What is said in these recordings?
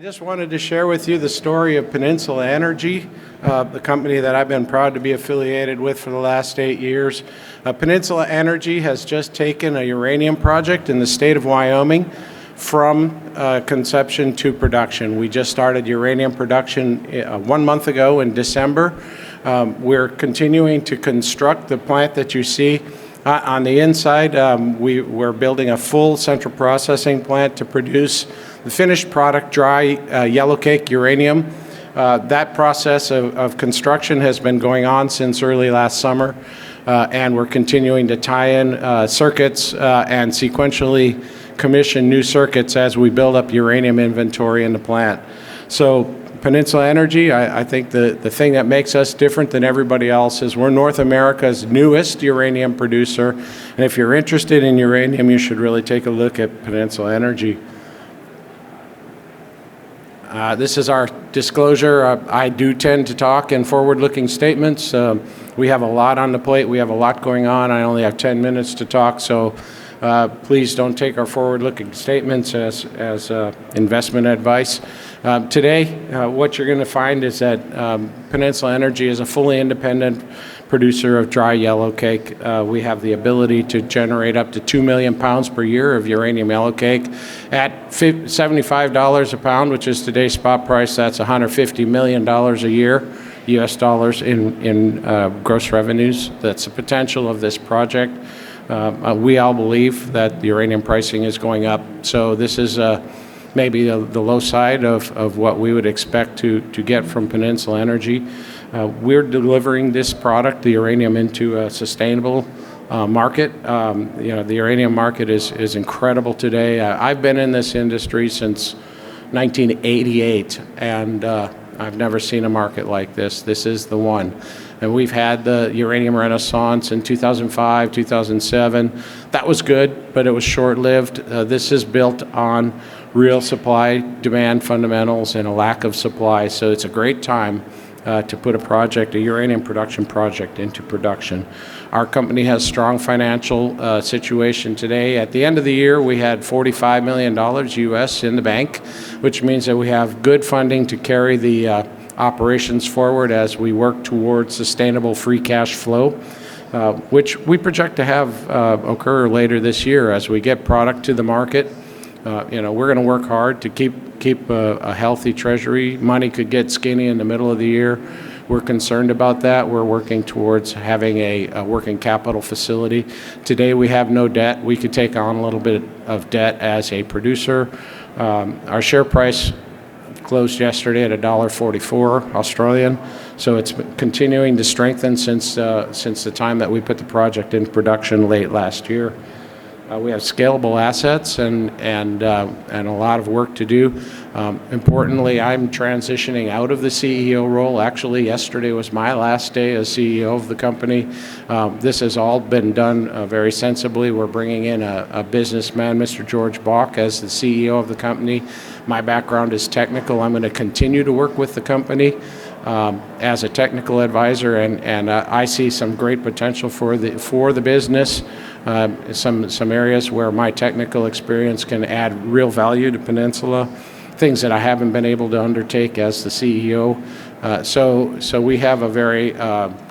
just wanted to share with you the story of Peninsula Energy, the company that I've been proud to be affiliated with for the last 8 years. Peninsula Energy has just taken a uranium project in the state of Wyoming from conception to production. We just started uranium production 1 month ago in December. We're continuing to construct the plant that you see. On the inside, we're building a full central processing plant to produce the finished product, dry yellowcake uranium. That process of construction has been going on since early last summer, and we're continuing to tie in circuits and sequentially commission new circuits as we build up uranium inventory in the plant. So Peninsula Energy, I think the thing that makes us different than everybody else is we're North America's newest uranium producer. And if you're interested in uranium, you should really take a look at Peninsula Energy. This is our disclosure. I do tend to talk in forward-looking statements. We have a lot on the plate. We have a lot going on. I only have 10 minutes to talk, so please don't take our forward-looking statements as investment advice. Today, what you're going to find is that Peninsula Energy is a fully independent producer of dry yellowcake. We have the ability to generate up to 2 million pounds per year of uranium yellowcake at $75 a pound, which is today's spot price. That's $150 million a year, US dollars in gross revenues. That's the potential of this project. We all believe that the uranium pricing is going up, so this is maybe the low side of what we would expect to get from Peninsula Energy. We're delivering this product, the uranium, into a sustainable market. The uranium market is incredible today. I've been in this industry since 1988, and I've never seen a market like this. This is the one. And we've had the uranium renaissance in 2005, 2007. That was good, but it was short-lived. This is built on real supply-demand fundamentals and a lack of supply, so it's a great time to put a uranium production project into production. Our company has strong financial situation today. At the end of the year, we had $45 million US in the bank, which means that we have good funding to carry the operations forward as we work towards sustainable free cash flow, which we project to have occur later this year as we get product to the market. We're going to work hard to keep a healthy treasury. Money could get skinny in the middle of the year. We're concerned about that. We're working towards having a working capital facility. Today we have no debt. We could take on a little bit of debt as a producer. Our share price closed yesterday at $1.44 Australian, so it's continuing to strengthen since the time that we put the project in production late last year. We have scalable assets and a lot of work to do. Importantly, I'm transitioning out of the CEO role. Actually, yesterday was my last day as CEO of the company. This has all been done very sensibly. We're bringing in a businessman, Mr. George Bach, as the CEO of the company. My background is technical. I'm going to continue to work with the company as a technical advisor, and I see some great potential for the business. Some areas where my technical experience can add real value to Peninsula, things that I haven't been able to undertake as the CEO. So we have a very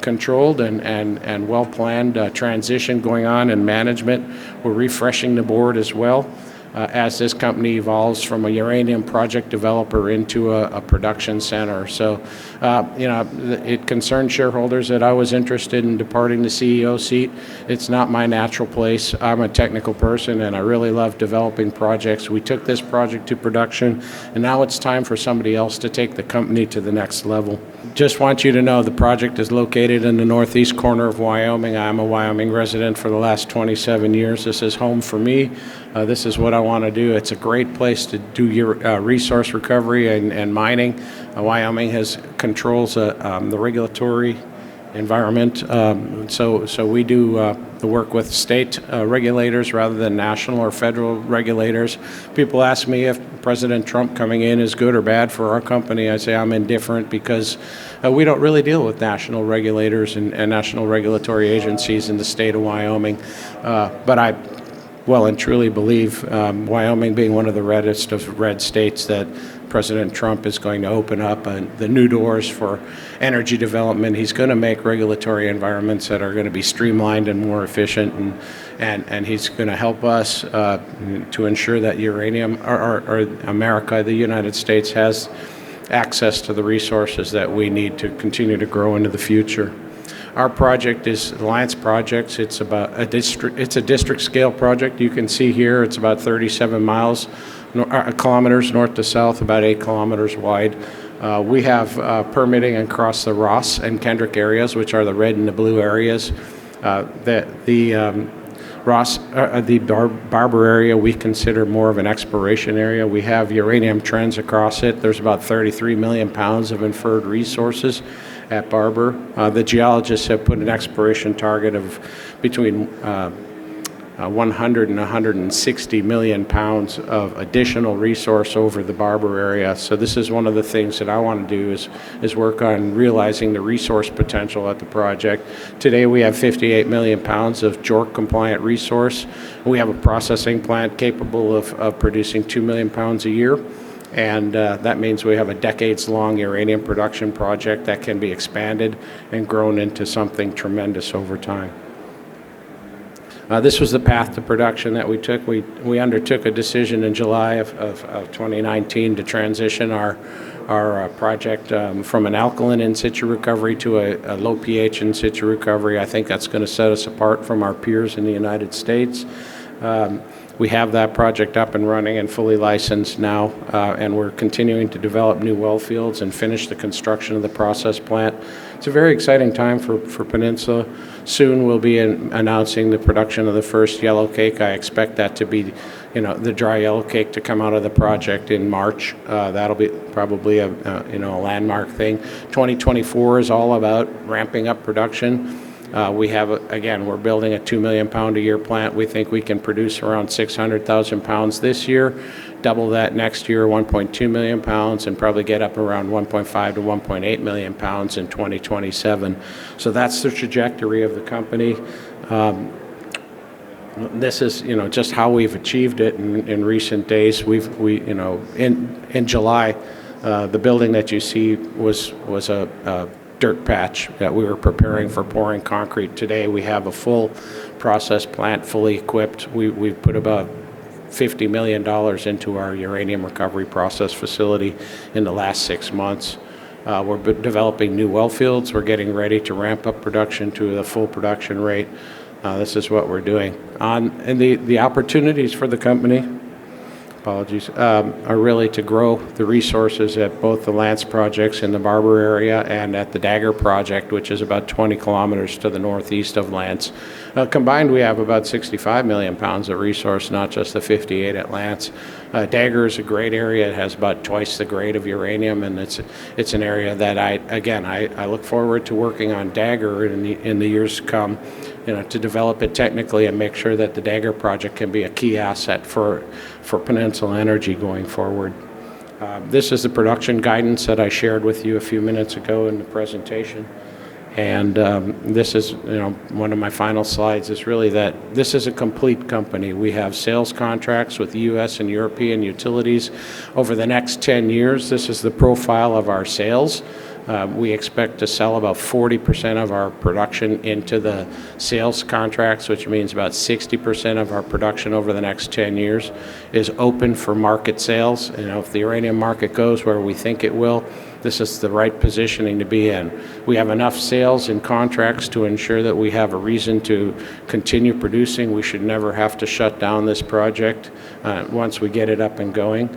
controlled and well-planned transition going on in management. We're refreshing the board as well as this company evolves from a uranium project developer into a production center. So, it concerned shareholders that I was interested in departing the CEO seat. It's not my natural place. I'm a technical person, and I really love developing projects. We took this project to production, and now it's time for somebody else to take the company to the next level. Just want you to know the project is located in the northeast corner of Wyoming. I'm a Wyoming resident for the last 27 years. This is home for me. This is what I want to do. It's a great place to do your resource recovery and mining. Wyoming controls the regulatory environment, so we do the work with state regulators rather than national or federal regulators. People ask me if President Trump coming in is good or bad for our company. I say I'm indifferent because we don't really deal with national regulators and national regulatory agencies in the state of Wyoming. But I well and truly believe, Wyoming being one of the reddest of red states, that President Trump is going to open up the new doors for energy development. He's going to make regulatory environments that are going to be streamlined and more efficient, and he's going to help us to ensure that uranium, or America, the United States, has access to the resources that we need to continue to grow into the future. Our project is the Lance Project. It's about it's a district scale project. You can see here it's about 37 kilometers north to south, about 8 kilometers wide. We have permitting across the Ross and Kendrick areas, which are the red and the blue areas. The Barber area we consider more of an exploration area. We have uranium trends across it. There's about 33 million pounds of inferred resources at Barber. The geologists have put an exploration target of between 100 and 160 million pounds of additional resource over the Barber area. So this is one of the things that I want to do is work on realizing the resource potential at the project. Today we have 58 million pounds of JORC compliant resource. We have a processing plant capable of producing 2 million pounds a year. And that means we have a decades-long uranium production project that can be expanded and grown into something tremendous over time. This was the path to production that we took. We undertook a decision in July of 2019 to transition our project from an alkaline in situ recovery to a low pH in situ recovery. I think that's going to set us apart from our peers in the United States. We have that project up and running and fully licensed now, and we're continuing to develop new well fields and finish the construction of the process plant. It's a very exciting time for Peninsula. Soon we'll be announcing the production of the first yellow cake. I expect that to be, the dry yellow cake to come out of the project in March. That'll be probably a landmark thing. 2024 is all about ramping up production. We're building a 2 million pound a year plant. We think we can produce around 600,000 pounds this year, double that next year, 1.2 million pounds, and probably get up around 1.5 to 1.8 million pounds in 2027. So that's the trajectory of the company. This is, just how we've achieved it in recent days. In July, the building that you see was a dirt patch that we were preparing for pouring concrete. Today we have a full process plant, fully equipped. We've put about $50 million into our uranium recovery process facility in the last 6 months. We're developing new well fields. We're getting ready to ramp up production to the full production rate. This is what we're doing. And the opportunities for the company, are really to grow the resources at both the Lance projects in the Barber area and at the Dagger project, which is about 20 kilometers to the northeast of Lance. Combined, we have about 65 million pounds of resource, not just the 58 at Lance. Dagger is a great area. It has about twice the grade of uranium, and it's an area that I look forward to working on Dagger in the years to come, to develop it technically and make sure that the Dagger project can be a key asset for Peninsula Energy going forward. This is the production guidance that I shared with you a few minutes ago in the presentation. And this is, one of my final slides is really that this is a complete company. We have sales contracts with U.S. and European utilities over the next 10 years. This is the profile of our sales. We expect to sell about 40% of our production into the sales contracts, which means about 60% of our production over the next 10 years is open for market sales. If the uranium market goes where we think it will, this is the right positioning to be in. We have enough sales and contracts to ensure that we have a reason to continue producing. We should never have to shut down this project once we get it up and going.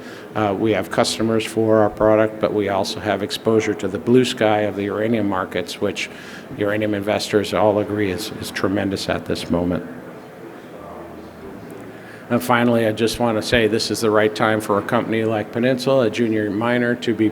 We have customers for our product, but we also have exposure to the blue sky of the uranium markets, which uranium investors all agree is tremendous at this moment. And finally, I just want to say this is the right time for a company like Peninsula, a junior miner, to be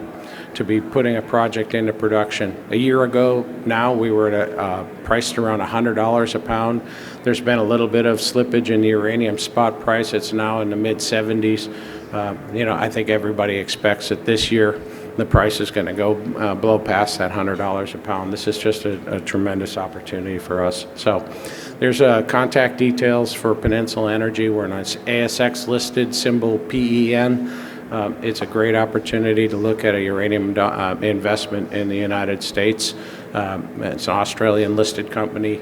putting a project into production. A year ago now, we were at priced around $100 a pound. There's been a little bit of slippage in the uranium spot price. It's now in the mid-70s. I think everybody expects that this year the price is going to go blow past that $100 a pound. This is just a tremendous opportunity for us. So there's contact details for Peninsula Energy. We're an ASX listed, symbol PEN. It's a great opportunity to look at a uranium investment in the United States. It's an Australian-listed company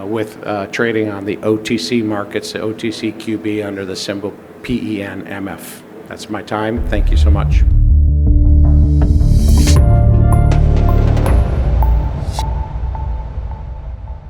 with trading on the OTC markets, the OTCQB under the symbol PENMF. That's my time. Thank you so much.